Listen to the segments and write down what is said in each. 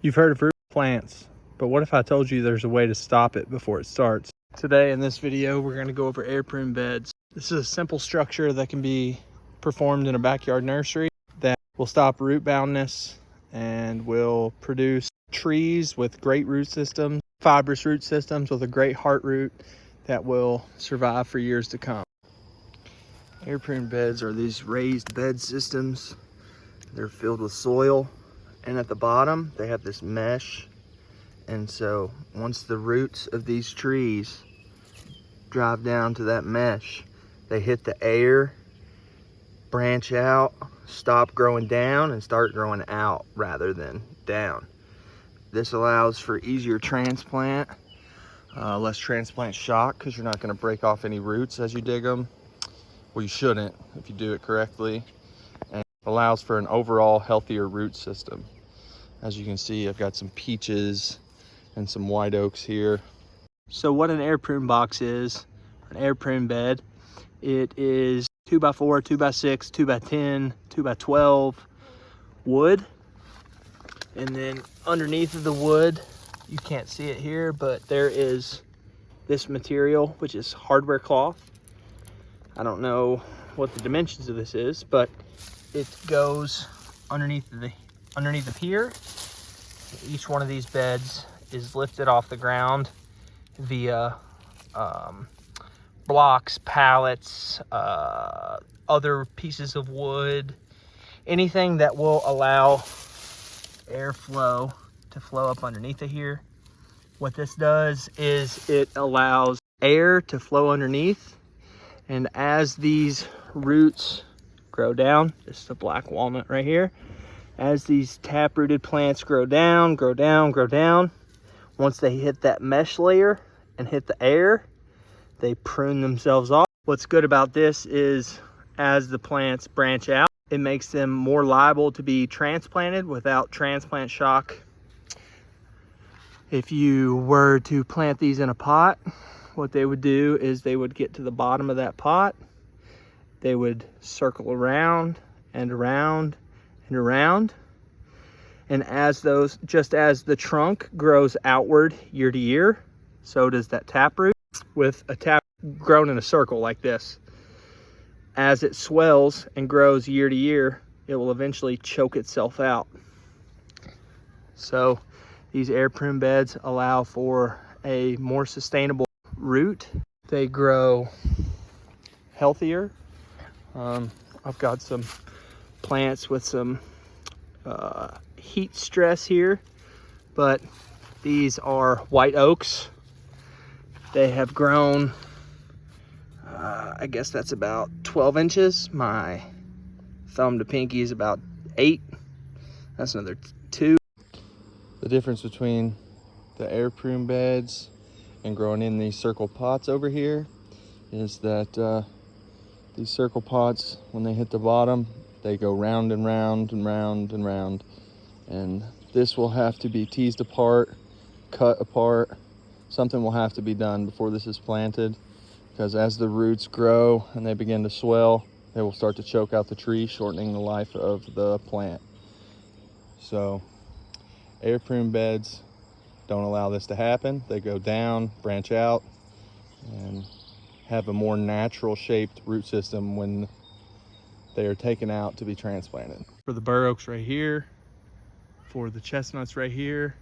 You've heard of root plants, but what if I told you there's a way to stop it before it starts? Today in this video, we're going to go over air prune beds. This is a simple structure that can be performed in a backyard nursery that will stop root boundness and will produce trees with great root systems, fibrous root systems with a great heart root that will survive for years to come. Air prune beds are these raised bed systems. They're filled with soil, and at the bottom they have this mesh. And so once the roots of these trees drive down to that mesh, they hit the air, branch out, stop growing down, and start growing out rather than down. This allows for easier transplant, less transplant shock, because you're not going to break off any roots as you dig them. Well, you shouldn't if you do it correctly. And allows for an overall healthier root system. As you can see, I've got some peaches and some white oaks here. So what an air prune box is, an air prune bed, it is 2x4, 2x6, 2x10, 2x12 wood. And then underneath of the wood, you can't see it here, but there is this material, which is hardware cloth. I don't know what the dimensions of this is, but it goes underneath of here. Each one of these beds is lifted off the ground via blocks, pallets, other pieces of wood, anything that will allow airflow to flow up underneath of here. What this does is it allows air to flow underneath, and as these roots grow down, this is a black walnut right here, as these taprooted plants grow down, once they hit that mesh layer and hit the air, they prune themselves off. What's good about this is as the plants branch out, it makes them more liable to be transplanted without transplant shock. If you were to plant these in a pot, what they would do is they would get to the bottom of that pot, they would circle around and around and around. And just as the trunk grows outward year to year, so does that taproot. With a tap grown in a circle like this, as it swells and grows year to year, it will eventually choke itself out. So these air prune beds allow for a more sustainable root. They grow healthier. I've got some plants with some heat stress here, but these are white oaks. They have grown, I guess that's about 12 inches. My thumb to pinky is about 8. That's another 2. The difference between the air prune beds and growing in these circle pots over here is that these circle pots, when they hit the bottom, they go round and round and round and round. And this will have to be teased apart, cut apart. Something will have to be done before this is planted, because as the roots grow and they begin to swell, they will start to choke out the tree, shortening the life of the plant. So air prune beds don't allow this to happen. They go down, branch out, and have a more natural shaped root system when they are taken out to be transplanted. For the bur oaks right here, for the chestnuts right here,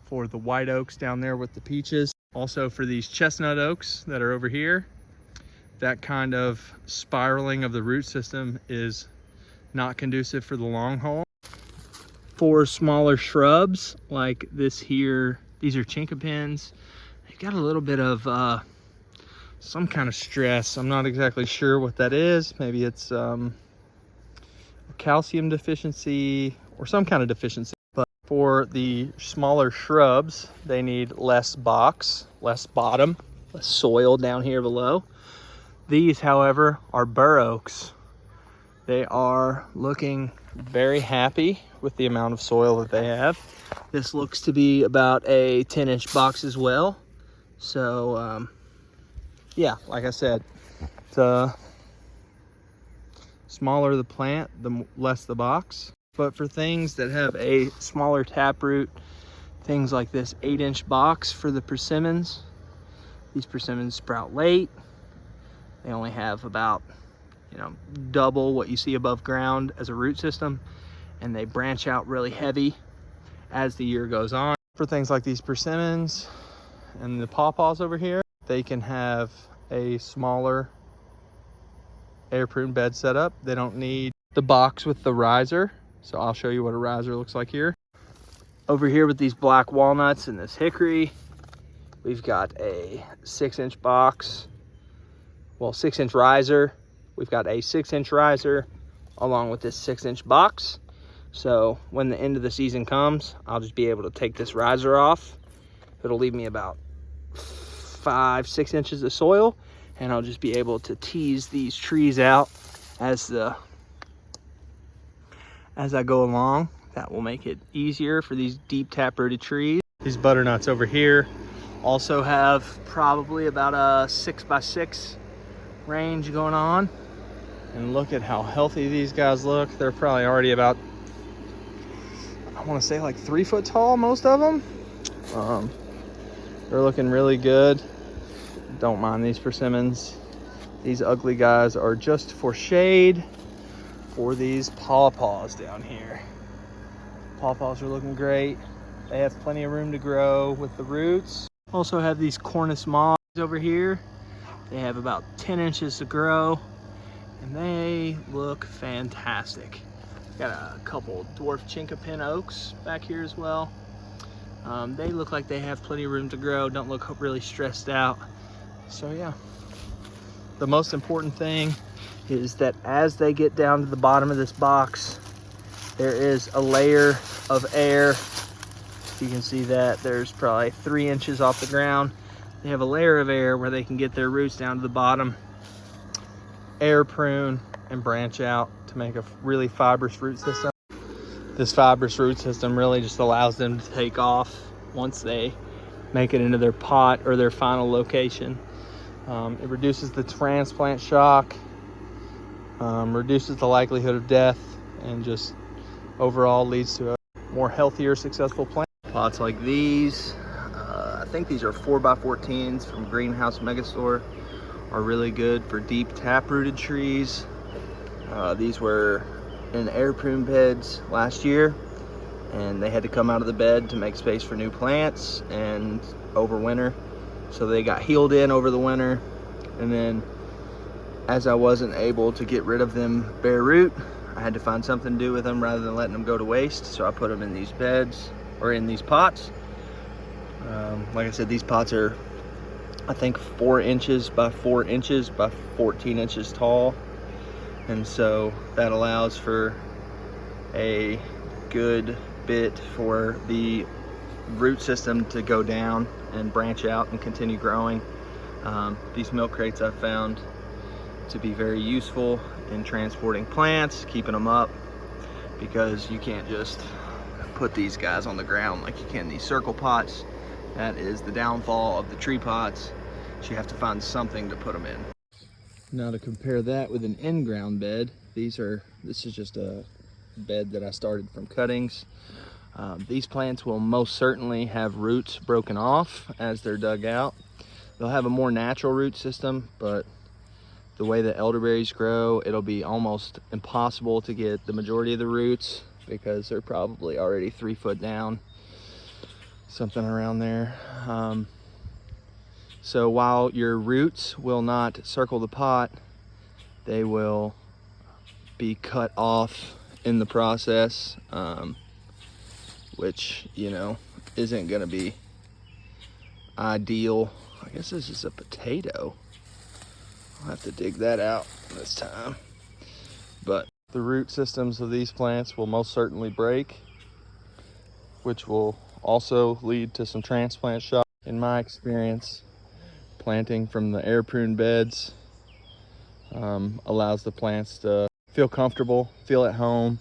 for the white oaks down there with the peaches, also for these chestnut oaks that are over here, that kind of spiraling of the root system is not conducive for the long haul. For smaller shrubs like this here, these are chinkapins. They've got a little bit of some kind of stress. I'm not exactly sure what that is. Maybe it's a calcium deficiency or some kind of deficiency. But for the smaller shrubs, they need less box, less bottom, less soil down here below. These, however, are bur oaks. They are looking very happy with the amount of soil that they have. This looks to be about a 10-inch box as well. So yeah, like I said, the smaller the plant, the less the box. But for things that have a smaller taproot, things like this 8-inch box for the persimmons, these persimmons sprout late. They only have about, double what you see above ground as a root system, and they branch out really heavy as the year goes on. For things like these persimmons and the pawpaws over here, they can have a smaller air prune bed setup. They don't need the box with the riser. So I'll show you what a riser looks like here. Over here with these black walnuts and this hickory, we've got a 6-inch box, 6-inch riser. We've got a 6-inch riser along with this 6-inch box. So when the end of the season comes, I'll just be able to take this riser off. It'll leave me about 5-6 inches of soil, and I'll just be able to tease these trees out as I go along. That will make it easier for these deep tap-rooted trees. These butternuts over here also have probably about a 6x6 range going on. And look at how healthy these guys look. They're probably already about, I want to say like 3 foot tall, most of them. They're looking really good. Don't mind these persimmons. These ugly guys are just for shade for these pawpaws down here. Pawpaws are looking great. They have plenty of room to grow with the roots. Also have these cornus moths over here. They have about 10 inches to grow, and they look fantastic. Got a couple dwarf chinkapin oaks back here as well. They look like they have plenty of room to grow, don't look really stressed out. So yeah, the most important thing is that as they get down to the bottom of this box, there is a layer of air. You can see that there's probably 3 inches off the ground. They have a layer of air where they can get their roots down to the bottom, air prune, and branch out to make a really fibrous root system. This fibrous root system really just allows them to take off once they make it into their pot or their final location. It reduces the transplant shock, reduces the likelihood of death, and just overall leads to a more healthier, successful plant. Pots like these, I think these are 4x14s from Greenhouse Megastore, are really good for deep tap-rooted trees. These were in air prune beds last year, and they had to come out of the bed to make space for new plants and over winter. So they got healed in over the winter, and then as I wasn't able to get rid of them bare root, I had to find something to do with them rather than letting them go to waste. So I put them in these beds, or in these pots. Like I said, these pots are, I think, 4 inches by 4 inches by 14 inches tall. And so that allows for a good bit for the root system to go down and branch out and continue growing. These milk crates I've found to be very useful in transporting plants, keeping them up, because you can't just put these guys on the ground like you can these circle pots. That is the downfall of the tree pots. So you have to find something to put them in. Now to compare that with an in-ground bed, this is just a bed that I started from cuttings. These plants will most certainly have roots broken off as they're dug out. They'll have a more natural root system, but the way that elderberries grow, it'll be almost impossible to get the majority of the roots because they're probably already 3 foot down, something around there. So while your roots will not circle the pot, they will be cut off in the process, which, isn't gonna be ideal. I guess this is a potato. I'll have to dig that out this time. But the root systems of these plants will most certainly break, which will also lead to some transplant shock. In my experience, planting from the air prune beds allows the plants to feel comfortable, feel at home,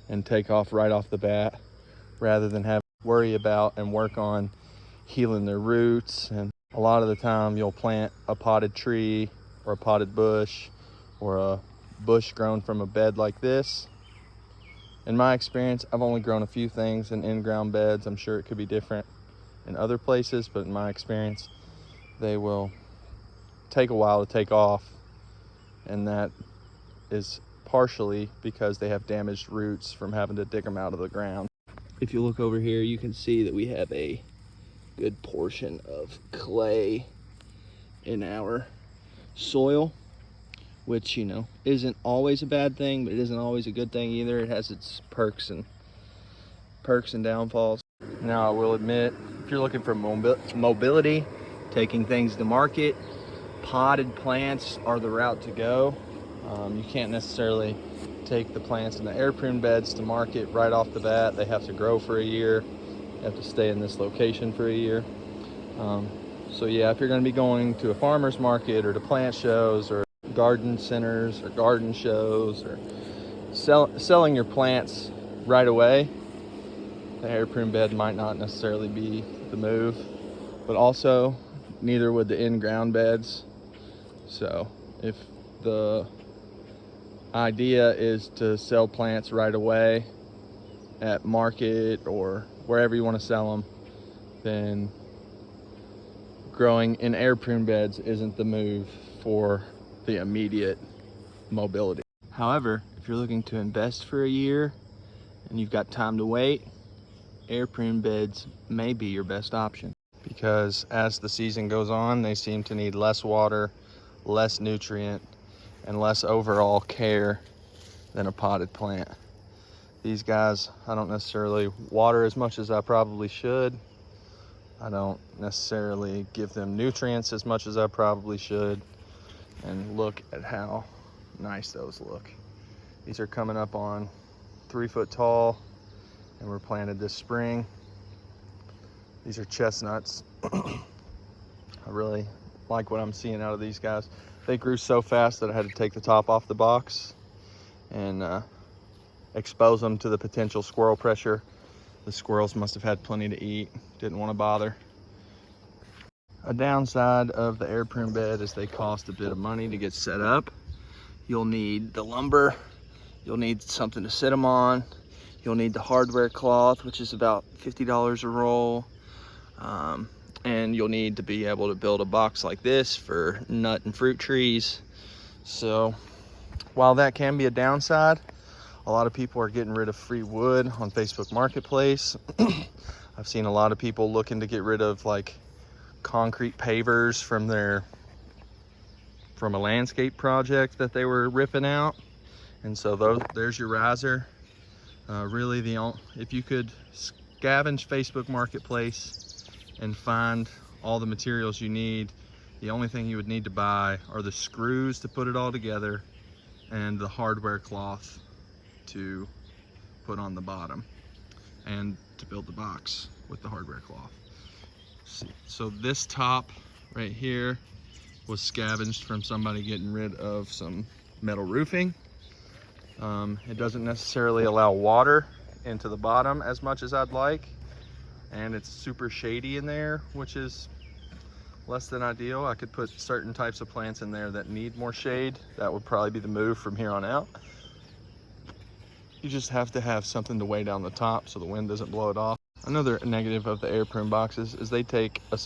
and take off right off the bat, rather than have to worry about and work on healing their roots. And a lot of the time you'll plant a potted tree or a potted bush or a bush grown from a bed like this, In my experience, I've only grown a few things in in-ground beds. I'm sure it could be different in other places, but in my experience, they will take a while to take off, and that is partially because they have damaged roots from having to dig them out of the ground. If you look over here, you can see that we have a good portion of clay in our soil, which, you know, isn't always a bad thing, but it isn't always a good thing either. It has its perks and downfalls. Now, I will admit, if you're looking for mobility, taking things to market, potted plants are the route to go. You can't necessarily take the plants in the air prune beds to market right off the bat. They have to grow for a year. You have to stay in this location for a year. So yeah, if you're going to be going to a farmer's market or to plant shows or garden centers or garden shows or selling your plants right away, the air prune bed might not necessarily be the move, but also neither would the in-ground beds. So if the idea is to sell plants right away at market or wherever you want to sell them, then growing in air prune beds isn't the move for the immediate mobility. However, if you're looking to invest for a year and you've got time to wait, air prune beds may be your best option, because as the season goes on, they seem to need less water, less nutrient, and less overall care than a potted plant. These guys, I don't necessarily water as much as I probably should. I don't necessarily give them nutrients as much as I probably should. And look at how nice those look. These are coming up on 3 foot tall and were planted this spring. These are chestnuts. I really like what I'm seeing out of these guys. They grew so fast that I had to take the top off the box and expose them to the potential squirrel pressure. The squirrels must have had plenty to eat, didn't want to bother. A downside of the air prune bed is they cost a bit of money to get set up. You'll need the lumber, you'll need something to sit them on, you'll need the hardware cloth, which is about $50 a roll, and you'll need to be able to build a box like this for nut and fruit trees. So while that can be a downside, a lot of people are getting rid of free wood on Facebook Marketplace. I've seen a lot of people looking to get rid of like concrete pavers from a landscape project that they were ripping out, and so there's your riser. Really, if you could scavenge Facebook Marketplace and find all the materials you need, the only thing you would need to buy are the screws to put it all together and the hardware cloth to put on the bottom and to build the box with the hardware cloth. So this top right here was scavenged from somebody getting rid of some metal roofing. It doesn't necessarily allow water into the bottom as much as I'd like, and it's super shady in there, which is less than ideal. I could put certain types of plants in there that need more shade. That would probably be the move from here on out. You just have to have something to weigh down the top so the wind doesn't blow it off. Another negative of the air prune boxes is they take a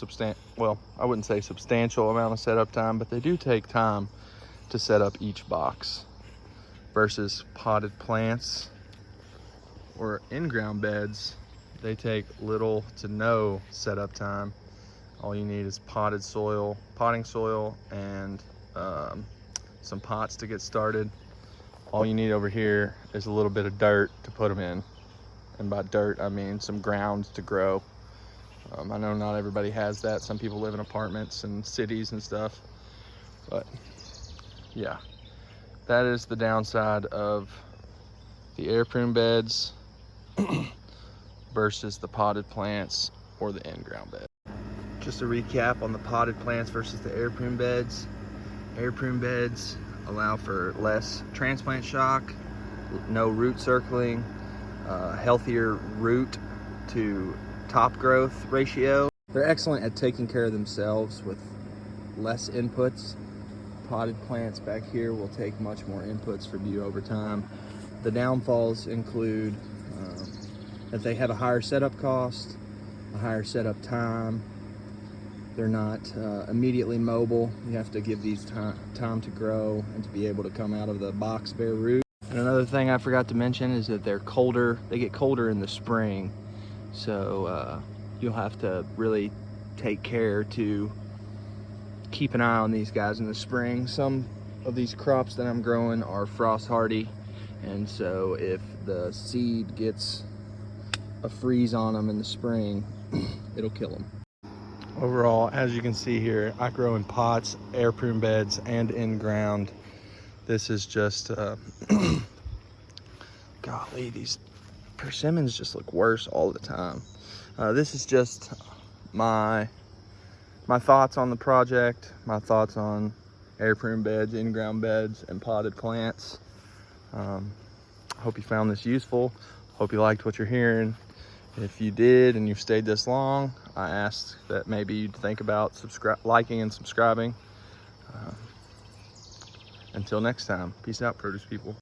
well, I wouldn't say substantial amount of setup time, but they do take time to set up each box, versus potted plants or in-ground beds. They take little to no setup time. All you need is potting soil, and some pots to get started. All you need over here is a little bit of dirt to put them in. And by dirt, I mean some ground to grow. I know not everybody has that. Some people live in apartments and cities and stuff. But yeah, that is the downside of the air prune beds versus the potted plants or the in-ground bed. Just a recap on the potted plants versus the air prune beds. Air prune beds allow for less transplant shock, no root circling, healthier root to top growth ratio. They're excellent at taking care of themselves with less inputs. Potted plants back here will take much more inputs from you over time. The downfalls include that they have a higher setup cost, a higher setup time. They're not immediately mobile. You have to give these time to grow and to be able to come out of the box bare root. And another thing I forgot to mention is that they're colder. They get colder in the spring, so you'll have to really take care to keep an eye on these guys in the spring. Some of these crops that I'm growing are frost hardy, and so if the seed gets a freeze on them in the spring, it'll kill them. Overall, as you can see here, I grow in pots, air prune beds, and in ground. This is just, golly, these persimmons just look worse all the time. This is just my thoughts on the project, my thoughts on air prune beds, in-ground beds, and potted plants. I hope you found this useful. Hope you liked what you're hearing. If you did and you've stayed this long, I ask that maybe you'd think about liking and subscribing. Until next time, peace out, produce people.